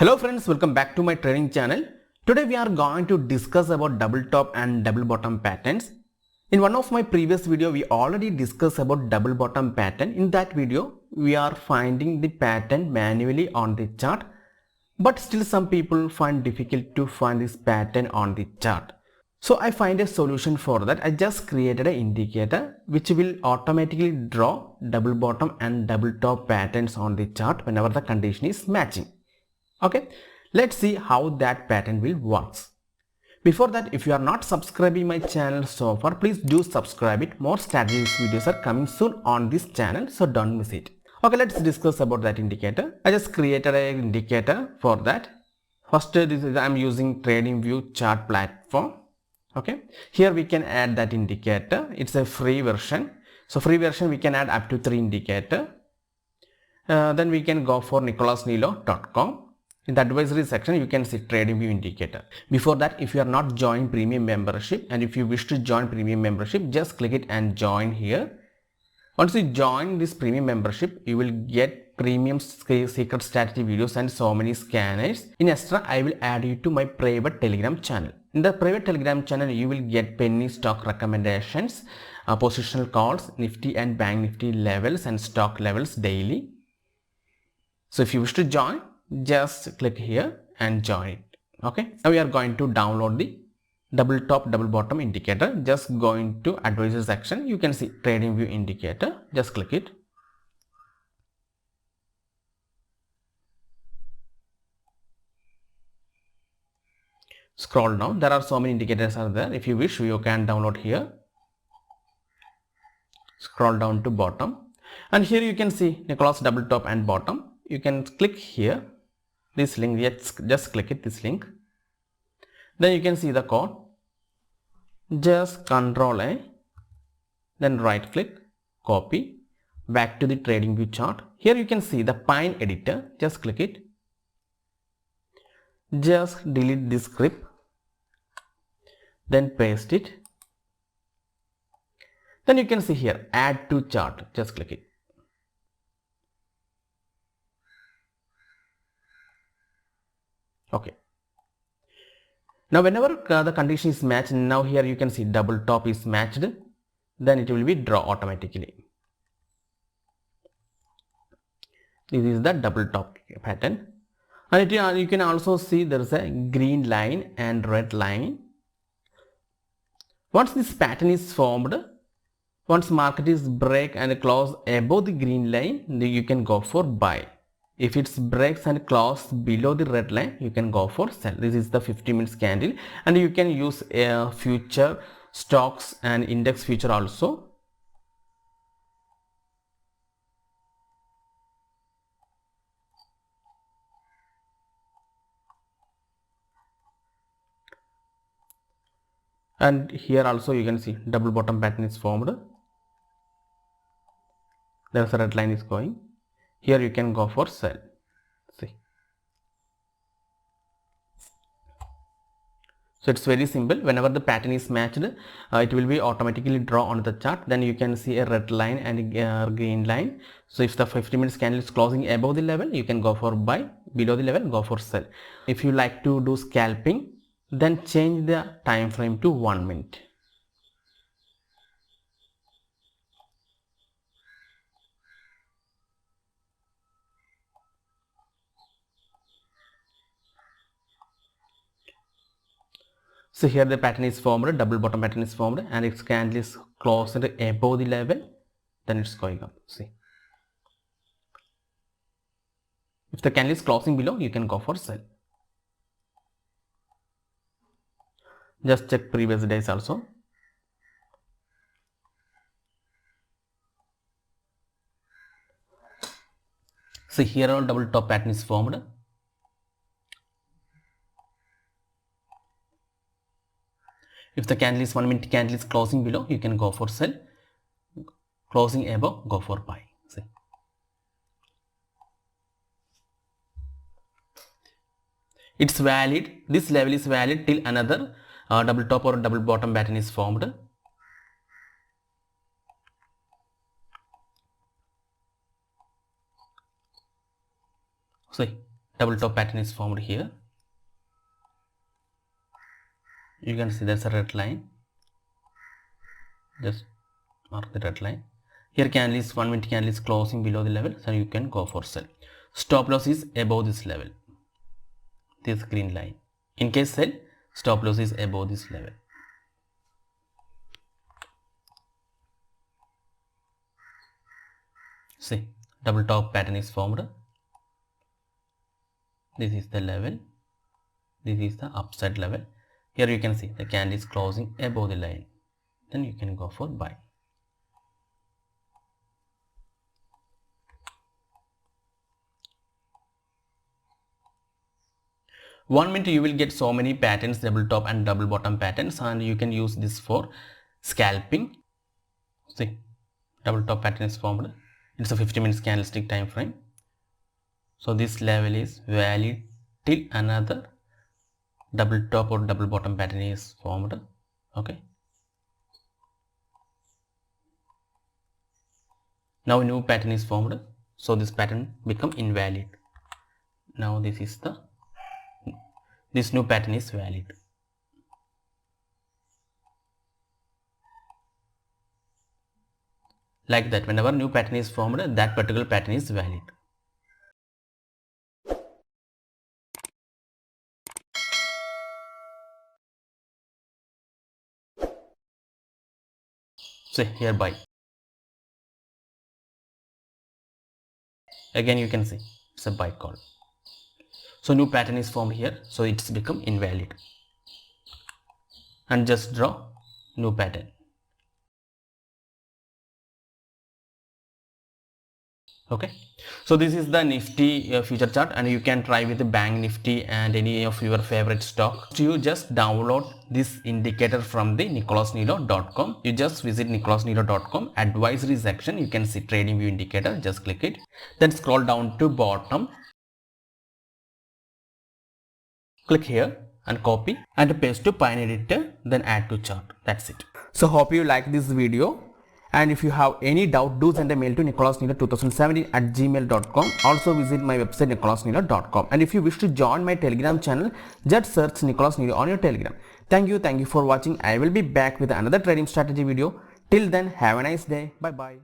Hello friends, welcome back to my trading channel. Today we are going to discuss about double top and double bottom patterns. In one of my previous video, we already discussed about double bottom pattern. In that video, we are finding the pattern manually on the chart, but still some people find difficult to find this pattern on the chart. So I find a solution for that. I just created an indicator which will automatically draw double bottom and double top patterns on the chart whenever the condition is matching. Okay, let's see how that pattern will works. Before that, if you are not subscribing my channel so far, please do subscribe it. More strategies videos are coming soon on this channel, so don't miss it. Okay, let's discuss about that indicator. I just created an indicator for that. First, I'm using TradingView chart platform. Okay, here we can add that indicator. It's a free version. So free version we can add up to 3 indicator. Then we can go for nicholasnilo.com. In the advisory section, you can see TradingView indicator. Before that, if you are not joined premium membership and if you wish to join premium membership, just click it and join here. Once you join this premium membership, you will get premium secret strategy videos and so many scanners. In extra, I will add you to my private Telegram channel. In the private Telegram channel, you will get penny stock recommendations, positional calls, Nifty and Bank Nifty levels and stock levels daily. So if you wish to join, just click here and join it. Okay, now we are going to download the double top double bottom indicator. Just go into advisor section, you can see TradingView indicator, just click it. Scroll down, there are so many indicators are there. If you wish, you can download here. Scroll down to bottom and here you can see Nicholas double top and bottom. You can click here this link, just click it, this link. Then you can see the code. Just Ctrl A, then right click, copy, back to the TradingView chart. Here you can see the Pine editor, just click it. Just delete this script, then paste it. Then you can see here, add to chart, just click it. Okay. Now whenever the condition is matched, now here you can see double top is matched, then it will be draw automatically. This is the double top pattern. And you can also see there is a green line and red line. Once this pattern is formed, once market is break and close above the green line, you can go for buy. If it breaks and close below the red line, you can go for sell. This is the 50 minutes candle and you can use future stocks and index future also. And here also you can see double bottom pattern is formed. There's a red line is going. Here you can go for sell. See. So it's very simple. Whenever the pattern is matched, it will be automatically draw on the chart. Then you can see a red line and a green line. So if the 50 minutes candle is closing above the level, you can go for buy. Below the level, go for sell. If you like to do scalping, then change the time frame to 1 minute. So here the pattern is formed, double bottom pattern is formed and its candle is closed above the level, then it's going up. See. If the candle is closing below, you can go for sell. Just check previous days also. See here all double top pattern is formed. If the candle is 1 minute candle is closing below, you can go for sell. Closing above, go for buy. See. It's valid. This level is valid till another double top or double bottom pattern is formed. See, double top pattern is formed here. You can see there's a red line. Just mark the red line. Here candle is 1 minute candle is closing below the level, so you can go for sell. Stop loss is above this level, this green line. In case sell, stop loss is above this level. See, double top pattern is formed. This is the level. This is the upside level. Here you can see the candle is closing above the line. Then you can go for buy. One minute you will get so many patterns, double top and double bottom patterns, and you can use this for scalping. See, double top pattern is formed. It's a 50 minutes candlestick time frame. So this level is valid till another double top or double bottom pattern is formed. Okay. Now new pattern is formed. So this pattern become invalid. Now this new pattern is valid. Like that, whenever new pattern is formed, that particular pattern is valid. So here buy. Again you can see it's a buy call. So new pattern is formed here, so it's become invalid. And just draw new pattern. Okay, so this is the Nifty future chart, and you can try with the Bank Nifty and any of your favorite stock. So you just download this indicator from the nicholasnilo.com. You just visit nicholasnilo.com, advisory section, you can see trading view indicator, just click it, then scroll down to bottom, click here and copy and paste to Pine Editor, then add to chart. That's it. So hope you like this video. And if you have any doubt, do send a mail to nicholasnilo2017@gmail.com. Also visit my website nicholasnilo.com. And if you wish to join my Telegram channel, just search Nicholas Nilo on your Telegram. Thank you for watching. I will be back with another trading strategy video. Till then, have a nice day. Bye bye.